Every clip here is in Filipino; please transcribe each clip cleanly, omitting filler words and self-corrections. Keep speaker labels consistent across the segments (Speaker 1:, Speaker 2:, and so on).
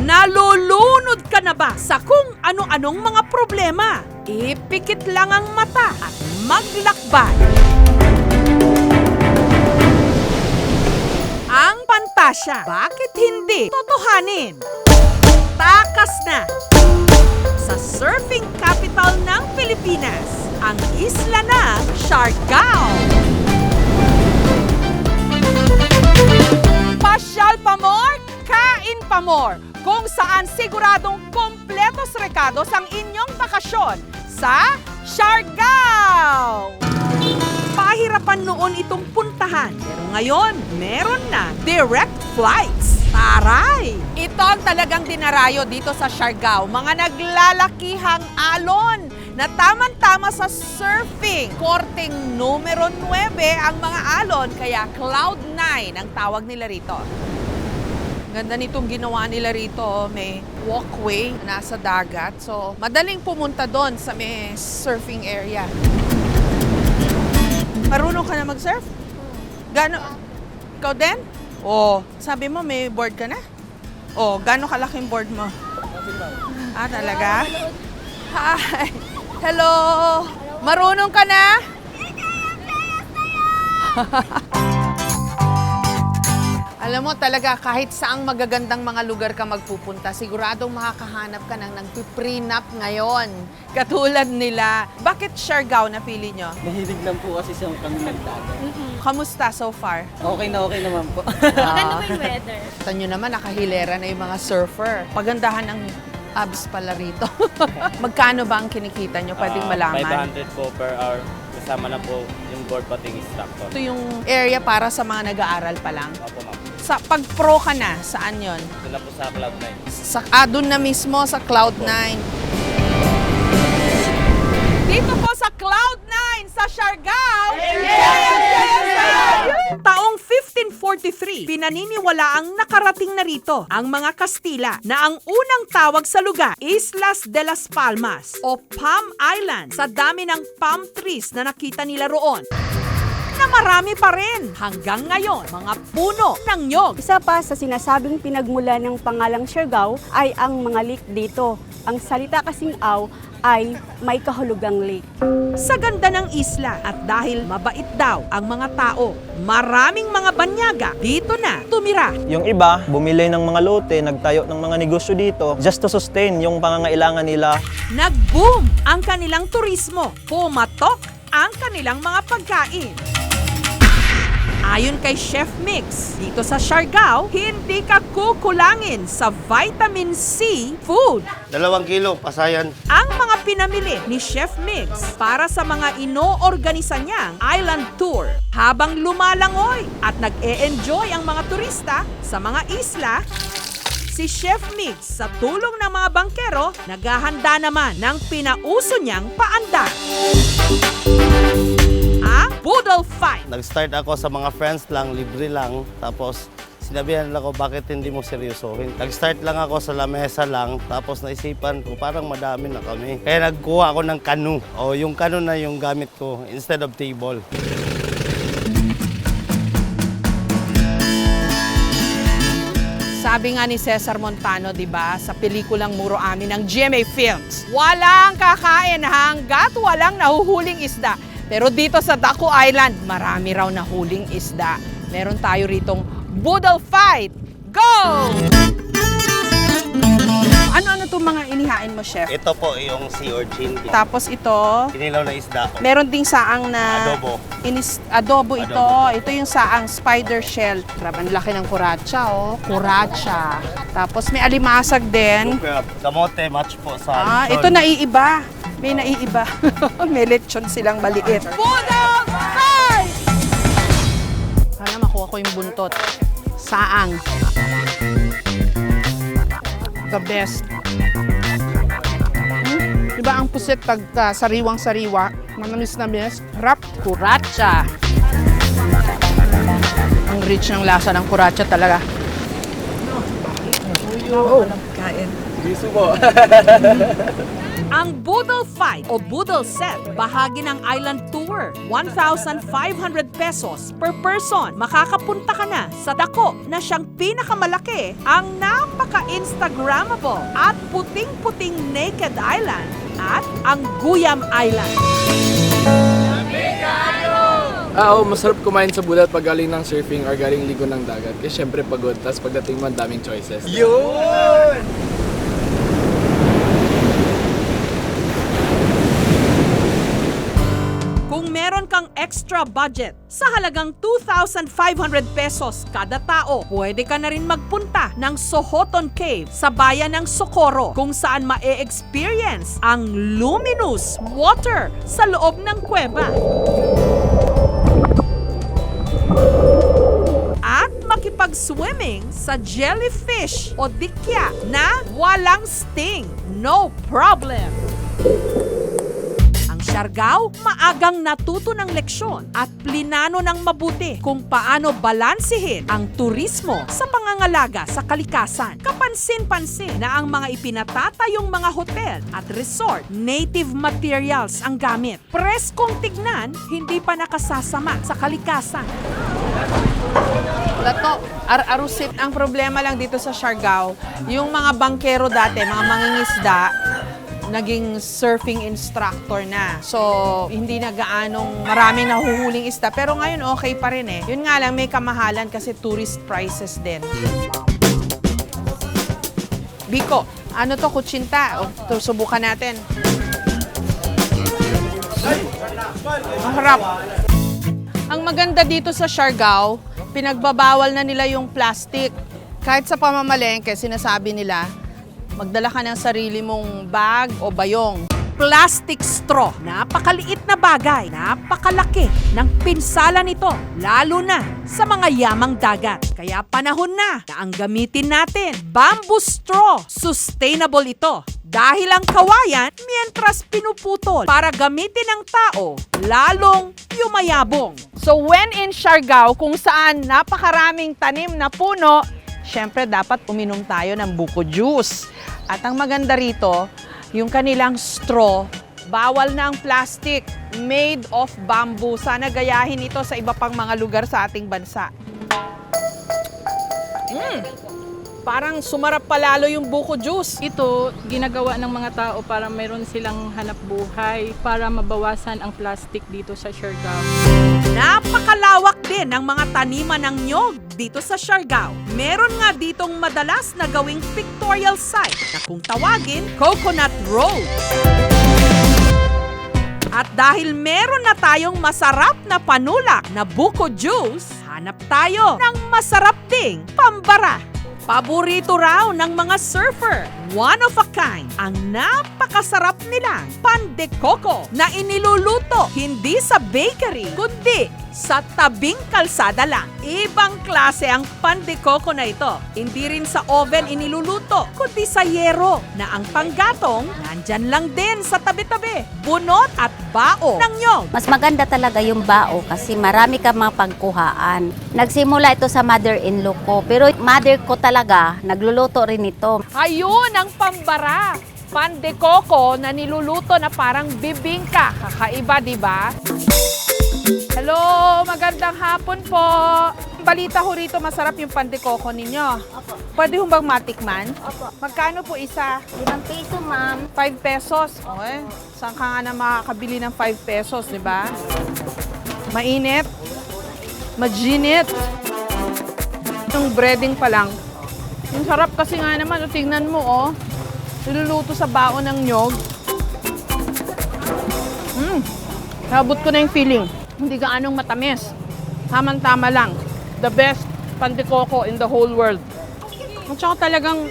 Speaker 1: Nalulunod ka na ba sa kung ano-anong mga problema? Ipikit lang ang mata at maglakbay. Ang pantasya, bakit hindi totohanin? Takas na! Sa surfing capital ng Pilipinas, ang isla ng Siargao. Pasyal pa more, kain pa more, kung saan siguradong kompletos recados ang inyong bakasyon sa Siargao. Pahirapan noon itong puntahan, pero ngayon, meron na direct flights. Taray! Ito ang talagang dinarayo dito sa Siargao, mga naglalakihang alon na tamang-tama sa surfing. Korteng numero 9 ang mga alon, kaya Cloud9 ang tawag nila rito. Ganda nitong ginawa nila rito, may walkway nasa dagat. So, madaling pumunta doon sa may surfing area. Marunong ka na mag-surf? Gano? Ikaw din? Oh, sabi mo may board ka na? Oh, gano'ng kalaking board mo? Ah, talaga? Hi! Hello! Marunong ka na? Alam mo talaga, kahit saang magagandang mga lugar ka magpupunta, siguradong makakahanap ka ng nagpiprenup ngayon. Katulad nila. Bakit Siargao napili nyo?
Speaker 2: Mahilig lang po kasi siyang kami magdagat.
Speaker 1: Kamusta so far?
Speaker 2: Okay naman po.
Speaker 3: Maganda ba yung weather?
Speaker 1: Kita nyo naman, nakahilera na yung mga surfer. Pagandahan ng abs pala rito. Magkano ba ang kinikita nyo? Pwedeng malaman.
Speaker 4: 500 po per hour. Kasama na po yung board pating instructor.
Speaker 1: Ito yung area para sa mga nag-aaral pa lang.
Speaker 4: Opo, ma'am.
Speaker 1: Sa pag-pro ka na, saan yon?
Speaker 4: Doon na po sa Cloud9.
Speaker 1: Doon na mismo sa Cloud9. Dito po sa Cloud9 sa Siargao. Taong 1543, pinaniniwalaang nakarating na rito ang mga Kastila na ang unang tawag sa lugar, Islas de las Palmas o Palm Island, sa dami ng palm trees na nakita nila roon. Na marami pa rin hanggang ngayon, mga puno ng nyog.
Speaker 5: Isa pa sa sinasabing pinagmula ng pangalang Siargao ay ang mga lake dito. Ang salita kasing aw ay may kahulugang lake.
Speaker 1: Sa ganda ng isla at dahil mabait daw ang mga tao, maraming mga banyaga dito na tumira.
Speaker 6: Yung iba, bumili ng mga lote, nagtayo ng mga negosyo dito just to sustain yung pangangailangan nila.
Speaker 1: Nag-boom ang kanilang turismo, pumatok ang kanilang mga pagkain. Ayon kay Chef Mix, dito sa Siargao, hindi ka kukulangin sa vitamin C food.
Speaker 7: 2 kilo, pasayan.
Speaker 1: Ang mga pinamili ni Chef Mix para sa mga inoorganisa niyang island tour. Habang lumalangoy at nag-e-enjoy ang mga turista sa mga isla, si Chef Mix sa tulong ng mga bangkero, naghahanda naman ng pinauso niyang paandar. Boodle fight.
Speaker 7: Nag-start ako sa mga friends lang, libre lang. Tapos sinabihan nila ko, bakit hindi mo seryosohin? Nag-start lang ako sa lamesa lang. Tapos naisipan ko, parang madami na kami. Kaya nagkuha ako ng canoe. O yung canoe na yung gamit ko instead of table.
Speaker 1: Sabi nga ni Cesar Montano, di ba, sa pelikulang Muro Amin ng GMA Films, walang kakain hanggat walang nahuhuling isda. Pero dito sa Daku Island, marami raw na huling isda. Meron tayo ritong boodle fight. Go! Ano-ano itong mga inihain mo, Chef?
Speaker 7: Ito po yung sea urchin.
Speaker 1: Tapos ito,
Speaker 7: Kinilaw na isda.
Speaker 1: meron ding saang na
Speaker 7: Adobo.
Speaker 1: Adobo ito.
Speaker 7: Adobo.
Speaker 1: Ito yung saang spider shell. Grabe, ang laki ng kuratsa, oh. Kuratsa. Tapos may alimasag din.
Speaker 7: Kamote, match po sa
Speaker 1: Ito naiiba. May naiiba. May lechon silang maliit. Boodle fight! Sana makuha ko yung buntot. Saang. The best. Diba ang pusit pag sariwang-sariwa, manamis-namis, harap, kuratsa. Ang rich ng lasa ng kuratsa talaga.
Speaker 2: Kain. Gusto po.
Speaker 1: Ang Boodle Fight o Boodle Set, bahagi ng island tour. 1,500 pesos per person. Makakapunta ka na sa dako na siyang pinakamalaki, ang napaka-Instagrammable at puting-puting Naked Island at ang Guyam Island.
Speaker 3: Oo, masarap kumain sa Budat pag galing ng surfing or galing ligo ng dagat. Kasi syempre pagod, tapos pagdating mo, ang daming choices.
Speaker 1: Kung meron kang extra budget sa halagang 2,500 pesos kada tao, pwede ka na rin magpunta ng Sohoton Cave sa bayan ng Socorro kung saan ma-experience ang luminous water sa loob ng kuweba. At makipag-swimming sa jellyfish o dikya na walang sting. No problem! Siargao, maagang natuto ng leksyon at plinano ng mabuti kung paano balansihin ang turismo sa pangangalaga sa kalikasan. Kapansin-pansin na ang mga ipinatatayong mga hotel at resort, native materials ang gamit. Preskong tignan, hindi pa nakasasama sa kalikasan. Lato, arusit. Ang problema lang dito sa Siargao, yung mga bangkero dati, mga mangingisda, naging surfing instructor na. So, hindi na gaanong maraming nahuhuling isda. Pero ngayon, okay pa rin eh. Yun nga lang, may kamahalan kasi tourist prices din. Biko, ano to, kutsinta? O, to, subukan natin. Ang harap. Ang maganda dito sa Siargao, pinagbabawal na nila yung plastic. Kahit sa pamamalengke, sinasabi nila, magdala ka ng sarili mong bag o bayong. Plastic straw, napakaliit na bagay, napakalaki ng pinsala nito, lalo na sa mga yamang dagat. Kaya panahon na ang gamitin natin. Bamboo straw, sustainable ito. Dahil ang kawayan, mientras pinuputol para gamitin ng tao, lalong yumayabong. So when in Siargao, kung saan napakaraming tanim na puno, syempre dapat uminom tayo ng buko juice. At ang maganda rito, yung kanilang straw, bawal na ang plastic, made of bamboo. Sana gayahin ito sa iba pang mga lugar sa ating bansa. Parang sumarap palalo yung buko juice.
Speaker 8: Ito, ginagawa ng mga tao para mayroon silang hanap buhay, para mabawasan ang plastic dito sa Siargao.
Speaker 1: Napakalawak din ng mga taniman ng nyog dito sa Siargao. Meron nga ditong madalas na gawing pictorial site na kung tawagin, Coconut Road. At dahil meron na tayong masarap na panulak na buko juice, hanap tayo ng masarap ding pambara. Paborito raw ng mga surfer, one of a kind, ang napakasarap nilang pan de coco na iniluluto hindi sa bakery, kundi sa tabing kalsada lang. Ibang klase ang pan de coco na ito. Hindi rin sa oven iniluluto, kundi sa yero na ang panggatong nandyan lang din sa tabi-tabi. Bunot at bao ng nyog.
Speaker 9: Mas maganda talaga yung bao kasi marami ka mga pagkuhaan. Nagsimula ito sa mother-in-law ko, pero mother ko talaga, nagluluto rin ito.
Speaker 1: Ayun ang pambara. Pan de coco na niluluto na parang bibingka. Kakaiba, di ba? Hello, magandang hapon po. Balita ho rito, masarap yung pan de coco ninyo. Pwede ho bang matikman? Magkano po isa?
Speaker 9: 5 piso, ma'am.
Speaker 1: 5 pesos. Okay. Saan ka nga na makakabili ng 5 pesos, di ba? Mainit. Majinit. Yung breading pa lang. Yung sarap kasi nga naman, o, tingnan mo, oh. Niluluto sa baon ng nyog. Nabot ko na yung feeling. Hindi gaanong matamis. Tamang-tama lang. The best pan de coco in the whole world. At saka talagang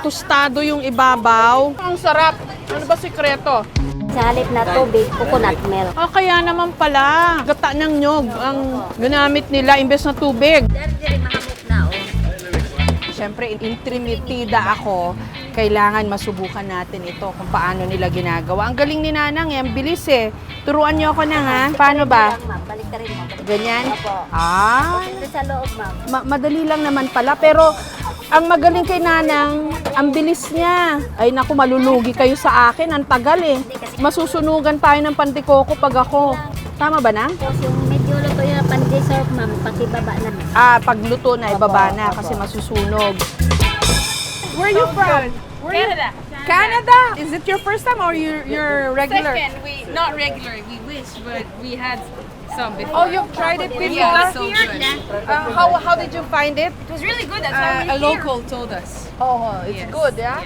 Speaker 1: tostado yung ibabaw. Ang sarap. Ano ba sikreto?
Speaker 9: Sa halip na tubig, coconut milk.
Speaker 1: Ah, kaya naman pala. Gata ng nyog ang ginamit nila imbes na tubig. Siyempre, intrimitida ako. Kailangan masubukan natin ito kung paano nila ginagawa. Ang galing ni Nanang, ang bilis eh. Turuan niyo ako na ha. Paano ba?
Speaker 9: Balik ka rin mo.
Speaker 1: Ganyan?
Speaker 9: Opo.
Speaker 1: Ah,
Speaker 9: Ito sa loob, ma'am.
Speaker 1: madali lang naman pala. Pero
Speaker 10: Ang magaling kay Nanang, ang bilis niya. Ay naku, malulugi kayo sa akin, ang tagal eh. Masusunugan tayo ng pantikoko pag ako. Tama ba na?
Speaker 9: Tapos yung medyo luto yung pan-dessert, ma'am, pakibaba na.
Speaker 10: Pagluto na, ibaba na kasi masusunog. Where are you from?
Speaker 8: Canada.
Speaker 10: Canada? Is it your first time or your regular?
Speaker 8: we not regular. We wish, but we had some before.
Speaker 10: Oh, you've tried it before?
Speaker 8: Yeah, so good.
Speaker 10: How did you find it?
Speaker 8: It was really good. That's why a local told us.
Speaker 10: Oh, it's good, yeah?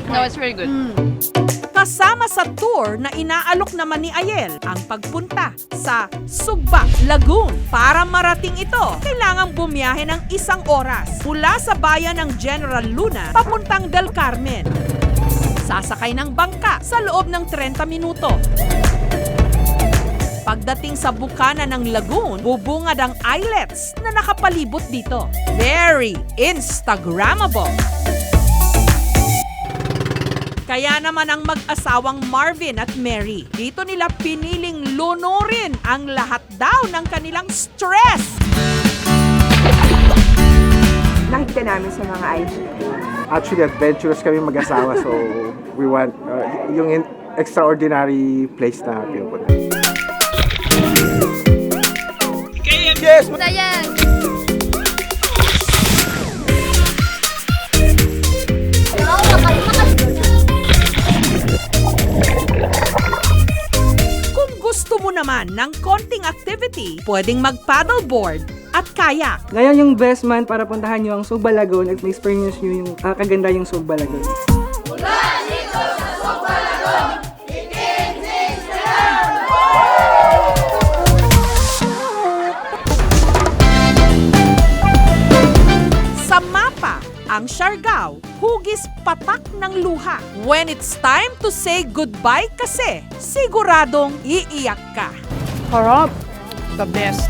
Speaker 8: No, it's very good.
Speaker 1: Kasama sa tour na inaalok naman ni Ayel ang pagpunta sa Sugba, Lagoon. Para marating ito, kailangang bumiyahe ng 1 oras mula sa bayan ng General Luna papuntang Del Carmen. Sasakay ng bangka sa loob ng 30 minuto. Pagdating sa bukana ng lagoon, bubungad ang islets na nakapalibot dito. Very Instagrammable. Kaya naman ang mag-asawang Marvin at Mary, dito nila piniling lunurin ang lahat daw ng kanilang stress.
Speaker 11: Nakikita namin sa mga IG. Actually, adventurous kami mag-asawa, so we want yung extraordinary place na pinupunta. Yes!
Speaker 1: Kung gusto mo naman ng konting activity, pwedeng mag-paddleboard at kayak.
Speaker 11: Ngayon yung best man para puntahan nyo ang Sugba Lagoon at ma-experience nyo yung kaganda yung Sugba Lagoon.
Speaker 1: Sa mapa, ang Siargao, hugis patak ng luha. When it's time to say goodbye kasi, siguradong iiyak ka.
Speaker 10: Harap. The best.